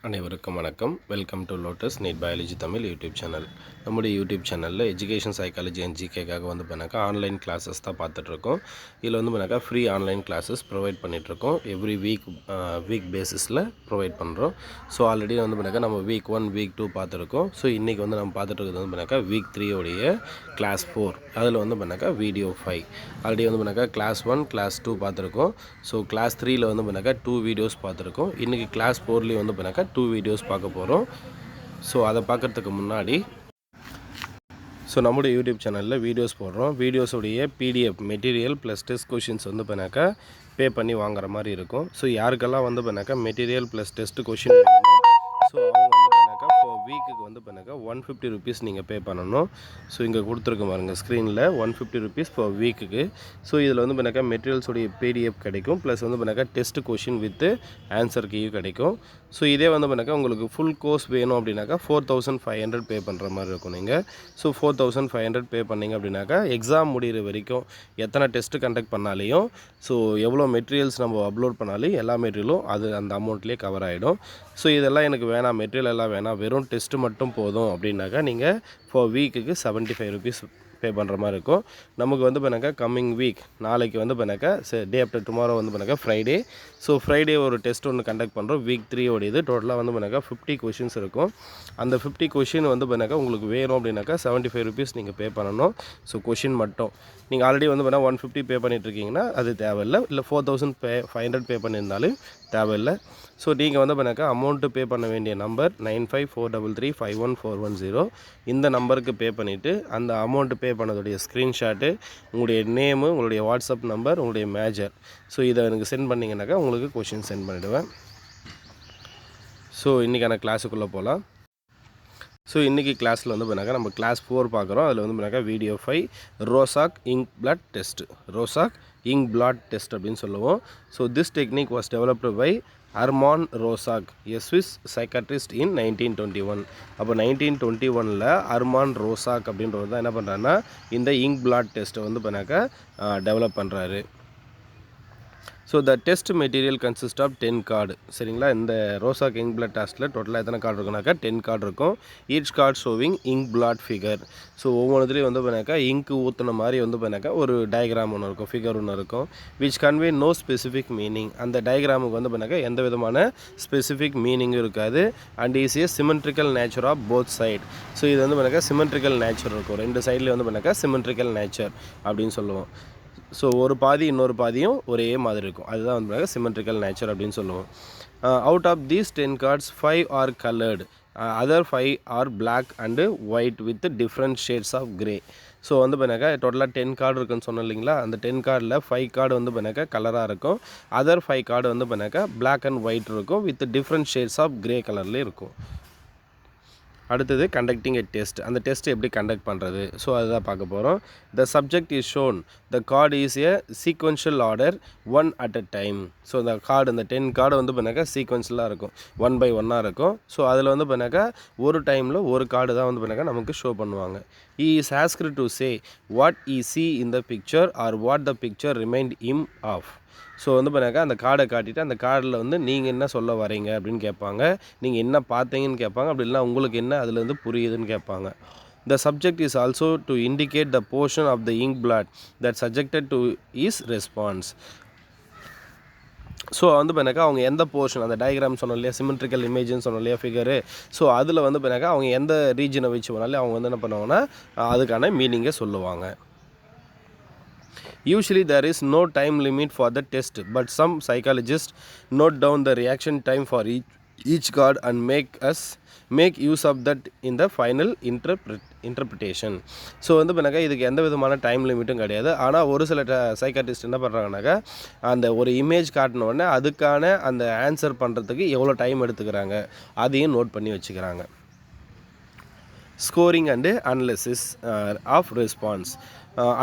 அனைவருக்கும் வணக்கம். Welcome to Lotus NEET biology Tamil YouTube channel. நம்முடைய யூடியூப் சேனலில் எஜுகேஷன் சைக்காலஜி அண்ட் ஜிகேக்காக வந்து பண்ணாக்கா ஆன்லைன் கிளாஸஸ் தான் பார்த்துட்ருக்கோம். இதில் வந்து பண்ணாக்கா ஃப்ரீ ஆன்லைன் கிளாஸஸ் ப்ரொவைட் பண்ணிகிட்ருக்கோம். எவ்ரி வீக் பேஸிஸில் ப்ரொவைட் பண்ணுறோம். ஸோ ஆல்ரெடி வந்து பண்ணாக்கா நம்ம வீக் 1 வீக் 2 பார்த்துருக்கோம். ஸோ இன்றைக்கி வந்து நம்ம பார்த்துட்டு வந்து பண்ணாக்கா வீக் 3 உடைய கிளாஸ் 4 அதில் வந்து பண்ணாக்கா வீடியோ 5 ஆல்ரெடி வந்து பண்ணாக்கா கிளாஸ் 1 கிளாஸ் 2 பார்த்துருக்கோம். ஸோ கிளாஸ் 3ல் வந்து பண்ணாக்கா 2 வீடியோஸ் பார்த்துருக்கோம். இன்றைக்கி கிளாஸ் 4லேயும் வந்து பண்ணாக்கா 2 வீடியோஸ் பார்க்க போகிறோம். ஸோ அதை பார்க்குறதுக்கு முன்னாடி நம்முடைய யூடியூப் சேனலில் வீடியோஸ் போடுறோம். வீடியோஸுடைய PDF material plus test questions வந்து பண்ணாக்கா பே பண்ணி வாங்குற மாதிரி இருக்கும். ஸோ யாருக்கெல்லாம் வந்து பண்ணாக்கா மெட்டீரியல் ப்ளஸ் டெஸ்ட் கொஷின் வேணுமோ ஸோ அவங்க வந்து பண்ணாக்கா வீக்குக்கு வந்து பண்ணாக்கா 150 ருபீஸ் நீங்கள் பே பண்ணணும். ஸோ இங்கே கொடுத்துருக்க பாருங்கள் ஸ்க்ரீனில் 150 ருபீஸ் வீக்குக்கு. ஸோ இதில் வந்து பண்ணாக்கா மெட்டீரியல்ஸுடைய பிடிஎஃப் கிடைக்கும். ப்ளஸ் வந்து பண்ணாக்கா டெஸ்ட் கொஷின் வித் ஆன்சர் கீயும் கிடைக்கும். ஸோ இதே வந்து பண்ணாக்கா உங்களுக்கு ஃபுல் கோர்ஸ் வேணும் அப்படின்னாக்கா 4500 பே பண்ணுற மாதிரி இருக்கும். நீங்கள் ஸோ 4500 பே பண்ணிங்க அப்படின்னாக்கா எக்ஸாம் முடிகிற வரைக்கும் எத்தனை டெஸ்ட்டு கண்டக்ட் பண்ணாலையும் ஸோ எவ்வளோ மெட்டீரியல்ஸ் நம்ம அப்லோட் பண்ணாலும் எல்லா மெட்டீரியலும் அது அந்த அமௌண்ட்லேயே கவர் ஆகிடும். ஸோ இதெல்லாம் எனக்கு வேணாம், மெட்டீரியல் எல்லாம் வேணாம், வெறும் டெஸ்ட்டு மட்டும் போதும் அப்படின்னாக்கா நீங்கள் வீக்குக்கு 75 ருபீஸ் பே பண்ணுற மாதிரி இருக்கும். நமக்கு வந்து பண்ணாக்கா கம்மிங் வீக் நாளைக்கு வந்து பண்ணாக்கா டே ஆஃப்டர் டுமாரோ வந்து பண்ணாக்கா ஃப்ரைடே. ஸோ ஃப்ரைடே ஒரு டெஸ்ட் ஒன்று கண்டக்ட் பண்ணுறோம். வீக் 3 உடையது டோட்டலாக வந்து பண்ணாக்கா 50 கொஷின்ஸ் இருக்கும். அந்த 50 கொஷின் வந்து பண்ணாக்கா உங்களுக்கு வேணும் அப்படின்னாக்கா 75 ருபீஸ் நீங்கள் பே பண்ணணும். ஸோ கொஷின் மட்டும் நீங்கள் ஆல்ரெடி வந்து பண்ணால் 150 பே பண்ணிட்டுருக்கீங்கன்னா அது தேவையில்லை. இல்லை 4500 பே பண்ணியிருந்தாலும் தேவையில்லை. ஸோ நீங்கள் வந்து பண்ணாக்கா அமௌண்ட்டு பே பண்ண வேண்டிய நம்பர் 9543351410 இந்த நம்பருக்கு பே பண்ணிவிட்டு அந்த அமௌண்ட்டு பே பண்ணதுடைய ஸ்க்ரீன்ஷாட்டு, உங்களுடைய நேமு, உங்களுடைய வாட்ஸ்அப் நம்பர், உங்களுடைய மேஜர், ஸோ இதை எனக்கு சென்ட் பண்ணிங்கனாக்கா உங்களுக்கு கொஷின் சென்ட் பண்ணிவிடுவேன். ஸோ இன்றைக்கான கிளாஸுக்குள்ளே போகலாம். ஸோ இன்றைக்கி கிளாஸில் வந்து பண்ணாக்கா நம்ம கிளாஸ் 4 பார்க்குறோம். அதில் வந்து பண்ணாக்கா video 5 Rorschach ink blot test. Rorschach ink blot test அப்படின்னு சொல்லுவோம். So this technique was developed by Hermann Rorschach, a Swiss psychiatrist in 1921. அப்போ 1921 அர்மான் ரோசாக் அப்படின்றவர் தான் என்ன பண்ணுறாருன்னா இந்த இங்க் பிளட் டெஸ்ட்டை வந்து பண்ணாக்கா டெவலப் பண்ணுறாரு. So the test material consist of 10 card. சரிங்களா, இந்த ரோசாக் இங்க் பிளட் டெஸ்ட்டில் டோட்டலாக எத்தனை கார்டு இருக்குனாக்கா 10 கார்டு இருக்கும். Each card showing ink blot figure. So ஒவ்வொன்றுத்துலேயும் வந்து பண்ணாக்கா இங்கு ஊற்றின மாதிரி வந்து பண்ணாக்கா ஒரு டயக்ராம் ஒன்று இருக்கும், ஃபிகர் ஒன்று இருக்கும். Which convey no specific meaning. அந்த டயக்ராமுக்கு வந்து பண்ணாக்கா எந்த விதமான ஸ்பெசிஃபிக் மீனிங்கும் இருக்காது. And is a symmetrical nature of both side. So இது வந்து பண்ணாக்கா சிமெட்ரிக்கல் நேச்சர் இருக்கும். ரெண்டு சைட்லேயும் வந்து பண்ணாக்கா சிமெட்ரிக்கல் நேச்சர் அப்படின்னு சொல்லுவோம். ஸோ ஒரு பாதி இன்னொரு பாதியும் ஒரே மாதிரி இருக்கும். அதுதான் வந்து சிமெட்ரிக்கல் நேச்சர் அப்படின்னு சொல்லுவோம். Out of these 10 cards 5 are coloured, other 5 are black and white with different shades of grey. So வந்து பண்ணாக்கா டோட்டலாக 10 கார்டு இருக்குன்னு சொன்னோம் இல்லைங்களா, அந்த 10 கார்டில் 5 கார்டு வந்து பண்ணாக்கா கலராக இருக்கும். அதர் 5 கார்டு வந்து பண்ணாக்கா பிளாக் அண்ட் ஒயிட் இருக்கும் with different shades of grey கலர்லேயே இருக்கும். அடுத்தது கண்டக்டிங் எ டெஸ்ட். அந்த டெஸ்ட் எப்படி கண்டக்ட் பண்ணுறது, ஸோ அதுதான் பார்க்க போகிறோம். The subject is shown, the card is a sequential order 1 at a time. So இந்த கார்டு இந்த 10 கார்டு வந்து பண்ணாக்கா சீக்வென்ஷியலாக இருக்கும், 1 by 1 இருக்கும். ஸோ அதில் வந்து பண்ணாக்கா ஒரு டைமில் ஒரு கார்டு தான் வந்து பண்ணாக்கா நமக்கு ஷோ பண்ணுவாங்க. He is asked to say what he see in the picture or what the picture remind him of. So வந்து பண்ணாக்கா அந்த கார்டை காட்டிட்டு அந்த கார்டில் வந்து நீங்கள் என்ன சொல்ல வரீங்க அப்படின்னு கேட்பாங்க. நீங்கள் என்ன பார்த்தீங்கன்னு கேட்பாங்க. அப்படி இல்லைனா உங்களுக்கு என்ன அதில் வந்து புரியுதுன்னு கேட்பாங்க. The subject is also to indicate the portion of the ink blood that subjected to his response. So வந்து பண்ணாக்கா அவங்க எந்த போர்ஷன், அந்த டயக்ராம் சொன்னோம் இல்லையா, சிமெட்ரிக்கல் இமேஜ்னு சொன்னோம் இல்லையா ஃபிகரு, ஸோ அதில் வந்து பண்ணாக்கா அவங்க எந்த ரீஜனை வச்சு வேணாலும் அவங்க வந்து என்ன பண்ணுவாங்கன்னா அதுக்கான மீனிங்கை சொல்லுவாங்க. Usually there is no time limit for the test, but some psychologists note down the reaction time for each card and make use of that in the final interpretation. So வந்து பண்ணாக்கா இதுக்கு எந்த விதமான டைம் லிமிட்டும் கிடையாது. ஆனால் ஒரு சில psychiatrist என்ன பண்ணுறாங்கனாக்கா அந்த ஒரு இமேஜ் காட்டின உடனே அதுக்கான அந்த ஆன்சர் பண்ணுறதுக்கு எவ்வளோ டைம் எடுத்துக்கிறாங்க அதையும் நோட் பண்ணி வச்சுக்கிறாங்க. Scoring and analysis of response.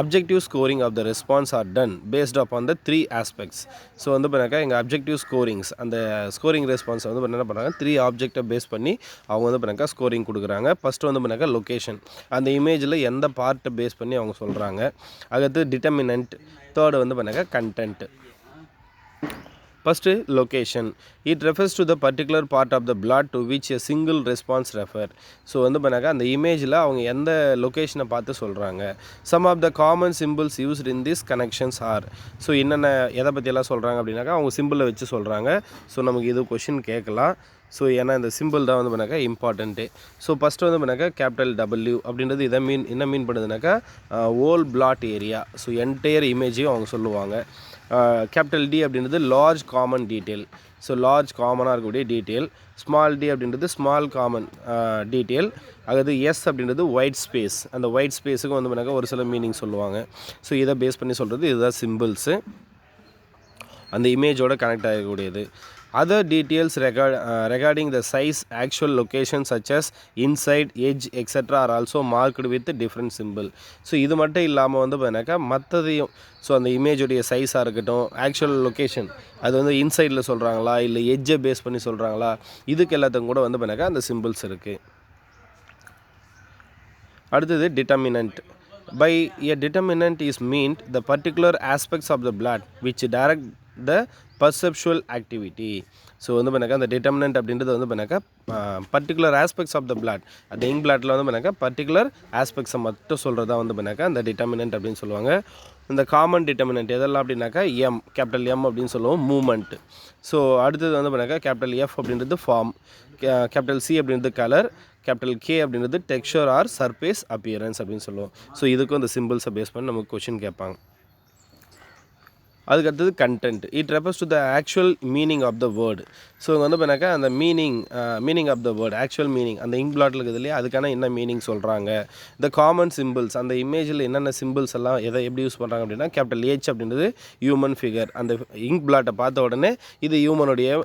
Objective scoring of the response are done based upon the 3 aspects. So வந்து பண்ணாக்கா எங்கள் அப்ஜெக்டிவ் ஸ்கோரிங்ஸ், அந்த ஸ்கோரிங் ரெஸ்பான்ஸை வந்து என்ன பண்ணுறாங்க 3 ஆப்ஜெக்டை பேஸ் பண்ணி அவங்க வந்து பண்ணாக்கா ஸ்கோரிங் கொடுக்குறாங்க. ஃபஸ்ட்டு வந்து பண்ணாக்கா லொக்கேஷன், அந்த இமேஜில் எந்த பார்ட்டை பேஸ் பண்ணி அவங்க சொல்கிறாங்க. அடுத்து டிட்டர்மினன்ட், தேர்டு வந்து பண்ணாக்கா content. First location. It refers to the particular part of the blood to which a single response refer. So வந்து பண்ணாக்கா அந்த இமேஜில் அவங்க எந்த லொக்கேஷனை பார்த்து சொல்கிறாங்க. Some of the common symbols used in this connections are. So என்னென்ன எதை பற்றியெல்லாம் சொல்கிறாங்க அப்படின்னாக்கா அவங்க சிம்பிளை வச்சு சொல்கிறாங்க. ஸோ நமக்கு இது கொஷின் கேட்கலாம். ஸோ ஏன்னா இந்த சிம்பிள் தான் வந்து பண்ணாக்கா இம்பார்ட்டண்ட்டு. ஸோ ஃபஸ்ட்டு வந்து பண்ணாக்கா கேபிட்டல் W அப்படின்றது இதை என்ன மீன் பண்ணுதுனாக்கா whole blot area. So entire இமேஜையும் அவங்க சொல்லுவாங்க. கேபிட்டல் D அப்படின்றது large common detail. So large காமனாக இருக்கக்கூடிய டீட்டெயில். ஸ்மால் d அப்படின்றது ஸ்மால் காமன் டீட்டெயில். அதாவது எஸ் அப்படின்றது ஒயிட் ஸ்பேஸ். அந்த ஒயிட் ஸ்பேஸுக்கும் வந்து பண்ணாக்கா ஒரு சில மீனிங் சொல்லுவாங்க. ஸோ இதை பேஸ் பண்ணி சொல்கிறது இதுதான் சிம்பிள்ஸு, அந்த இமேஜோட connect ஆகக்கூடியது. Other details regarding the size, actual location such as inside, edge, etc. are also marked with different symbol. So இது மட்டும் இல்லாமல் வந்து பார்த்தீங்கன்னாக்கா மற்றதையும், ஸோ அந்த இமேஜுடைய சைஸாக இருக்கட்டும், ஆக்சுவல் லொக்கேஷன் அது வந்து இன்சைடில் சொல்கிறாங்களா இல்லை எட்ஜை பேஸ் பண்ணி சொல்கிறாங்களா, இதுக்கு எல்லாத்துக்கும் கூட வந்து பார்த்தீங்கன்னாக்கா அந்த சிம்பிள்ஸ் இருக்குது. அடுத்தது determinant. By a determinant is meant the particular aspects of the blood which direct the perceptual activity. So வந்து பண்ணாக்கா அந்த டிட்டர்மினன்ட் அப்படின்றது வந்து பண்ணாக்கா particular aspects of the blot, அந்த இங்க் பிளாட்டில் வந்து பண்ணாக்கா பர்டிகுலர் ஆஸ்பெக்ட்ஸை மட்டும் சொல்கிறதா வந்து பண்ணாக்கா அந்த டிட்டர்மினன்ட் அப்படின்னு சொல்லுவாங்க. இந்த காமன் டிட்டர்மினன்ட் எதெல்லாம் அப்படின்னாக்கா கேபிட்டல் M அப்படின்னு சொல்லுவோம் மூமெண்ட். ஸோ அடுத்தது வந்து பண்ணாக்கா கேபிட்டல் F அப்படின்றது ஃபார்ம், கேபிட்டல் C அப்படின்றது கலர், கேபிட்டல் K அப்படின்றது டெக்ஸ்சர் ஆர் சர்ஃபேஸ் அப்பியரன்ஸ் அப்படின்னு சொல்லுவோம். ஸோ இதுக்கும் இந்த சிம்பிள்ஸை பேஸ் பண்ணி நமக்கு கொஷின் கேட்பாங்க. அதுக்கடுத்தது content. It refers to the actual meaning of the word. So இங்கே வந்து பண்ணாக்கா அந்த meaning of the word, actual meaning அந்த இங்க் பிளாட்டில் இருக்குது இல்லையா, அதுக்கான என்ன மீனிங் சொல்கிறாங்க. த காமன் சிம்பிள்ஸ், அந்த இமேஜில் என்னென்ன சிம்பிள்ஸ் எல்லாம் எதை எப்படி யூஸ் பண்ணுறாங்க அப்படின்னா கேபிட்டல் H அப்படின்றது ஹியூமன் ஃபிகர். அந்த இங்க் பிளாட்டை பார்த்த உடனே இது ஹியூமனுடைய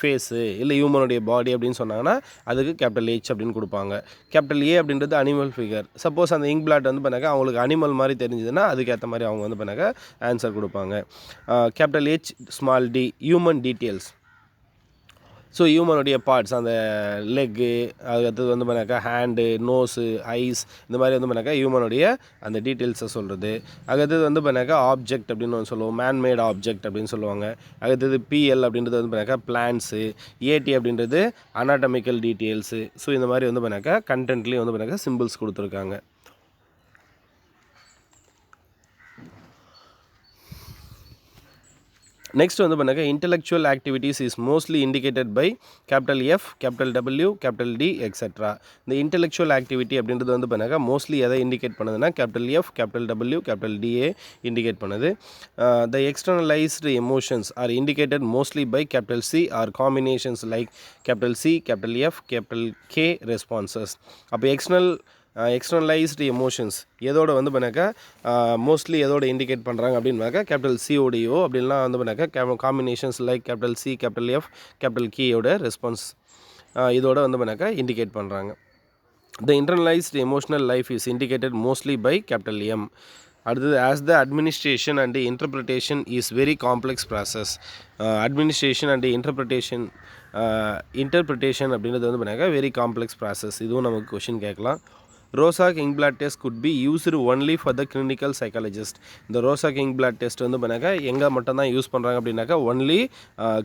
ஃபேஸு இல்லை ஹியூமனுடைய பாடி அப்படின்னு சொன்னாங்கன்னா அதுக்கு கேபிட்டல் H அப்படின்னு கொடுப்பாங்க. கேபிட்டல் A அப்படின்றது அனிமல் ஃபிகர். சப்போஸ் அந்த இங்க் பிளாட் வந்து பண்ணாக்கா அவங்களுக்கு அனிமல் மாதிரி தெரிஞ்சதுன்னா அதுக்கேற்ற மாதிரி அவங்க வந்து பண்ணாக்கா ஆன்சர் கொடுப்பாங்க. Capital H small d human details. So ஹியூமனுடைய பார்ட்ஸ், அந்த லெக்கு, அதுக்கடுத்தது வந்து பண்ணாக்கா ஹேண்டு, நோஸு, ஐஸ், இந்த மாதிரி வந்து பண்ணாக்கா ஹியூமனுடைய அந்த டீட்டெயில்ஸை சொல்கிறது. அதுக்கடுத்தது வந்து பண்ணாக்கா ஆப்ஜெக்ட் அப்படின்னு ஒன்று சொல்லுவோம், மேன்மேட் ஆப்ஜெக்ட் அப்படின்னு சொல்லுவாங்க. அதுக்கடுத்தது PL அப்படின்றது வந்து பண்ணாக்கா பிளான்ஸு, AT அப்படின்றது அனாட்டமிக்கல் டீட்டெயில்ஸு. ஸோ இந்த மாதிரி வந்து பண்ணாக்கா கண்டென்ட்லேயும் வந்து பண்ணாக்கா சிம்பிள்ஸ் கொடுத்துருக்காங்க. நெக்ஸ்ட் வந்து பண்ணாக்கா intellectual activities is mostly indicated by capital F, capital W, capital D etcetera. இந்த இன்டெலெக்சுவல் ஆக்டிவிட்டி அப்படின்றது வந்து பண்ணாக்கா மோஸ்ட்லி எதை இண்டிகேட் பண்ணுதுன்னா capital F, capital W, capital DA indicate பண்ணுது. The externalised emotions are indicated mostly by capital C or combinations like capital C, capital F, capital K responses. அப்போ externalised emotions எதோட வந்து பண்ணாக்கா மோஸ்ட்லி எதோட indicate பண்ணுறாங்க அப்படின்னாக்கா capital CODO அப்படின்லாம் வந்து பண்ணாக்கா combinations like capital C, capital F, capital Kயோட ரெஸ்பான்ஸ் இதோட வந்து பண்ணாக்கா இண்டிகேட் பண்ணுறாங்க. The internalised emotional life is indicated mostly by capital M. அடுத்தது as the administration and interpretation is very complex process. Administration and interpretation அப்படின்றது வந்து பண்ணாக்கா very complex process. இதுவும் நமக்கு கொஷின் கேட்கலாம். Rorschach ink blot test could be used only for the clinical psychologist. இந்த Rorschach ink blot test வந்து பண்ணாக்கா எங்கே மட்டும்தான் யூஸ் பண்ணுறாங்க அப்படின்னாக்கா ஒன்லி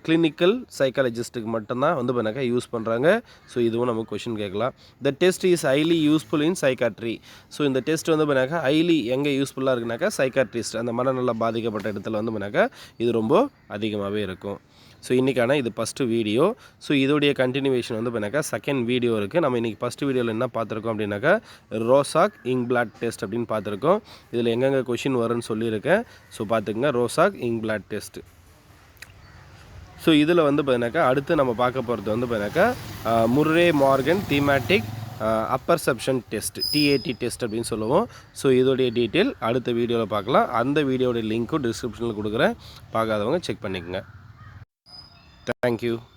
கிளினிக்கல் சைக்காலஜிஸ்ட்டுக்கு மட்டும்தான் வந்து பண்ணாக்கா யூஸ் பண்ணுறாங்க. ஸோ இதுவும் நமக்கு கொஷின் கேட்கலாம். The test is highly useful in psychiatry. So இந்த டெஸ்ட் வந்து பண்ணாக்கா ஹைலி எங்கே யூஸ்ஃபுல்லாக இருக்குனாக்கா சைக்காட்ரிஸ்ட், அந்த மனநல பாதிக்கப்பட்ட இடத்துல வந்து பண்ணாக்கா இது ரொம்ப அதிகமாகவே இருக்கும். ஸோ இன்றைக்கான இது ஃபஸ்ட்டு வீடியோ. ஸோ இதோடைய கண்டினியூவேஷன் வந்து பண்ணாக்கா செகண்ட் வீடியோ இருக்குது. நம்ம இன்றைக்கி ஃபஸ்ட்டு வீடியோவில் என்ன பார்த்துருக்கோம் அப்படின்னாக்கா ரோசாக் இங்க் பிளாட் டெஸ்ட் அப்படின்னு பார்த்துருக்கோம். இதில் எங்கெங்கே கொஷின் வரும்னு சொல்லியிருக்கேன். ஸோ பார்த்துக்குங்க Rorschach ink blot test. So இதில் வந்து பார்த்தீங்கன்னாக்கா அடுத்து நம்ம பார்க்க போகிறது வந்து பார்த்தீங்கன்னாக்கா Murray Morgan thematic apperception test, TAT test அப்படின்னு சொல்லுவோம். ஸோ இதோடைய டீட்டெயில் அடுத்த வீடியோவில் பார்க்கலாம். அந்த வீடியோடைய லிங்க்கும் டிஸ்கிரிப்ஷனில் கொடுக்குறேன், பார்க்காதவங்க செக் பண்ணிக்கோங்க. Thank you.